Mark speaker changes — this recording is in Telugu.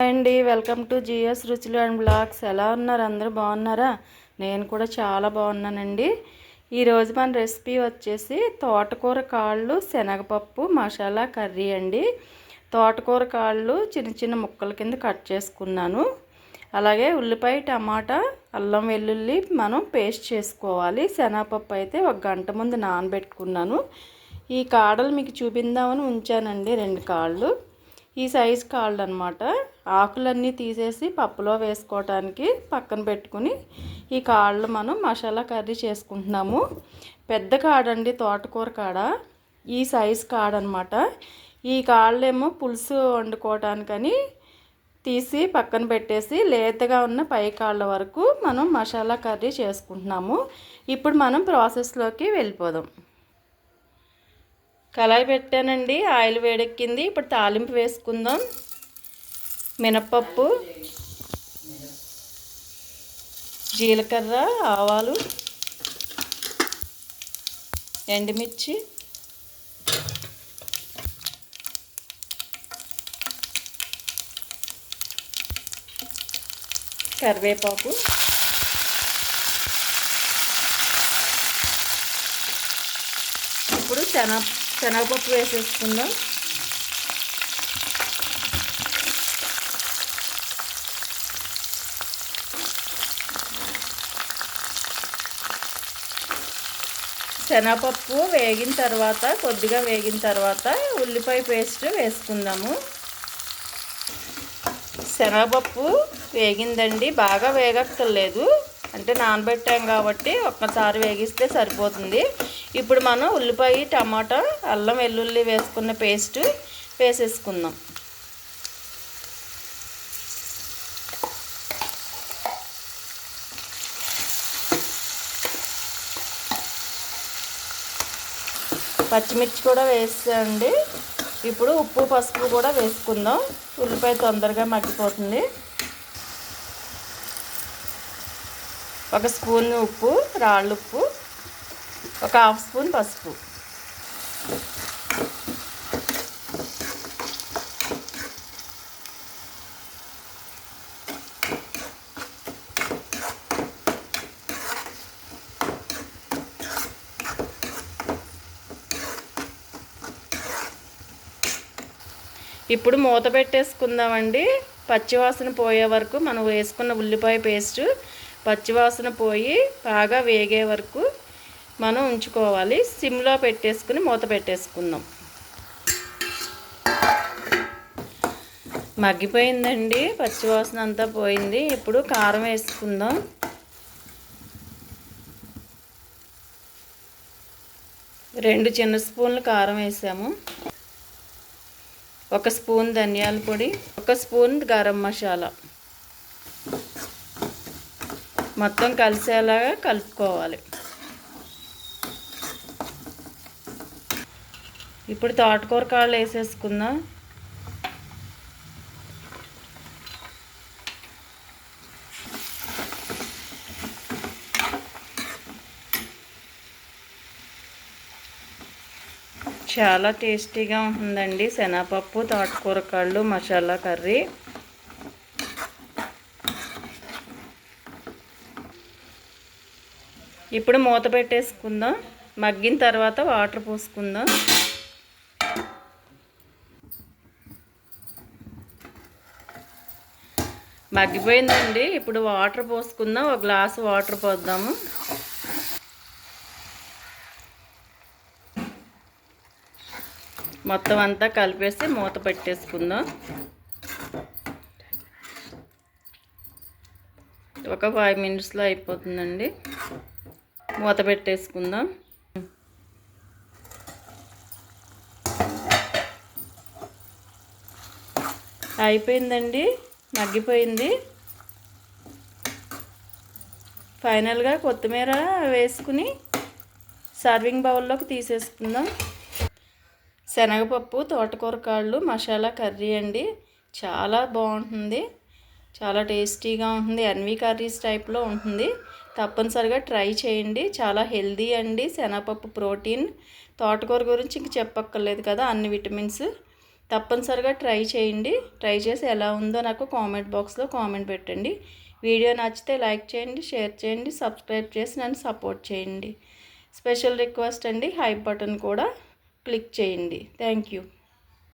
Speaker 1: అండి వెల్కమ్ టు జిఎస్ రుచులు అండ్ బ్లాగ్స్. ఎలా ఉన్నారు? అందరూ బాగున్నారా? నేను కూడా చాలా బాగున్నానండి. ఈరోజు మన రెసిపీ వచ్చేసి తోటకూర కాళ్ళు శనగపప్పు మసాలా కర్రీ అండి. తోటకూర కాళ్ళు చిన్న చిన్న ముక్కల కింద కట్ చేసుకున్నాను. అలాగే ఉల్లిపాయ, టమాటా, అల్లం వెల్లుల్లి మనం పేస్ట్ చేసుకోవాలి. శనగపప్పు అయితే 1 గంట ముందు నానబెట్టుకున్నాను. ఈ కాడలు మీకు చూపిందామని ఉంచానండి. 2 కాళ్ళు ఈ సైజు కాళ్ళు అనమాట. ఆకులన్నీ తీసేసి పప్పులో వేసుకోవడానికి పక్కన పెట్టుకుని ఈ కాళ్ళు మనం మసాలా కర్రీ చేసుకుంటున్నాము. పెద్ద కాడండి తోటకూర కాడ, ఈ సైజు కాడనమాట. ఈ కాళ్ళేమో పులుసు వండుకోవటానికని తీసి పక్కన పెట్టేసి లేతగా ఉన్న పై కాళ్ళ వరకు మనం మసాలా కర్రీ చేసుకుంటున్నాము. ఇప్పుడు మనం ప్రాసెస్లోకి వెళ్ళిపోదాం. కళాయి పెట్టానండి, ఆయిల్ వేడెక్కింది. ఇప్పుడు తాలింపు వేసుకుందాం. మినపప్పు, జీలకర్ర, ఆవాలు, ఎండుమిర్చి, కరివేపాకు, ఇప్పుడు శనగపప్పు వేసేసుకుందాం. శనగపప్పు వేగిన తర్వాత, కొద్దిగా వేగిన తర్వాత ఉల్లిపాయ పేస్ట్ వేసుకుందాము. శనగపప్పు వేగిందండి, బాగా వేగక్కర్లేదు, అంటే నానబెట్టాం కాబట్టి ఒక్కసారి వేగిస్తే సరిపోతుంది. ఇప్పుడు మనం ఉల్లిపాయ, టమాటా, అల్లం వెల్లుల్లి వేసుకున్న పేస్ట్ వేసేసుకుందాం. పచ్చిమిర్చి కూడా వేసేయండి. ఇప్పుడు ఉప్పు, పసుపు కూడా వేసుకుందాం. ఉల్లిపాయ తొందరగా మగ్గిపోతుంది. 1 స్పూన్ ఉప్పు, రాళ్ళుప్పు, 1/2 స్పూన్ పసుపు. ఇప్పుడు మూత పెట్టేసుకుందామండి. పచ్చివాసన పోయే వరకు మనం వేసుకున్న ఉల్లిపాయ పేస్టు పచ్చివాసన పోయి బాగా వేగే వరకు మనం ఉంచుకోవాలి. సిమ్లో పెట్టేసుకుని మూత పెట్టేసుకుందాం. మగ్గిపోయిందండి, పచ్చివాసన అంతా పోయింది. ఇప్పుడు కారం వేసుకుందాం. రెండు చిన్న స్పూన్లు కారం వేసాము. 1 స్పూన్ ధనియాల పొడి, 1 స్పూన్ గరం మసాలా. మొత్తం కలిసేలాగా కలుపుకోవాలి. ఇప్పుడు తోటకూర కాళ్ళు వేసేసుకుందాం. చాలా టేస్టీగా ఉంటుందండి శనగపప్పు తోటకూర కాళ్ళు మసాలా కర్రీ. ఇప్పుడు మూత పెట్టేసుకుందాం. మగ్గిన తర్వాత వాటర్ పోసుకుందాం. మగ్గిపోయిందండి, ఇప్పుడు వాటర్ పోసుకుందాం. 1 గ్లాసు వాటర్ పోద్దాము. మొత్తం అంతా కలిపేసి మూత పెట్టేసుకుందాం. ఒక 5 మినిట్స్లో అయిపోతుందండి. మూత పెట్టేసుకుందాం. అయిపోయిందండి, మగ్గిపోయింది. ఫైనల్గా కొత్తిమీర వేసుకుని సర్వింగ్ బౌల్లోకి తీసేసుకుందాం. శనగపప్పు తోటకూర కాళ్ళు మసాలా కర్రీ అండి. చాలా బాగుంటుంది, చాలా టేస్టీగా ఉంటుంది. ఎన్వి కర్రీస్ టైప్లో ఉంటుంది. తప్పనిసరిగా ట్రై చేయండి. చాలా హెల్దీ అండి. శనగపప్పు ప్రోటీన్, తోటకూర గురించి ఇంక చెప్పక్కర్లేదు కదా, అన్ని విటమిన్స్. తప్పనిసరిగా ట్రై చేయండి. ట్రై చేసి ఎలా ఉందో నాకు కామెంట్ బాక్స్లో కామెంట్ పెట్టండి. వీడియో నచ్చితే లైక్ చేయండి, షేర్ చేయండి, సబ్స్క్రైబ్ చేసి నన్ను సపోర్ట్ చేయండి. స్పెషల్ రిక్వెస్ట్ అండి, హైప్ బటన్ కూడా క్లిక్ చేయండి. Thank you.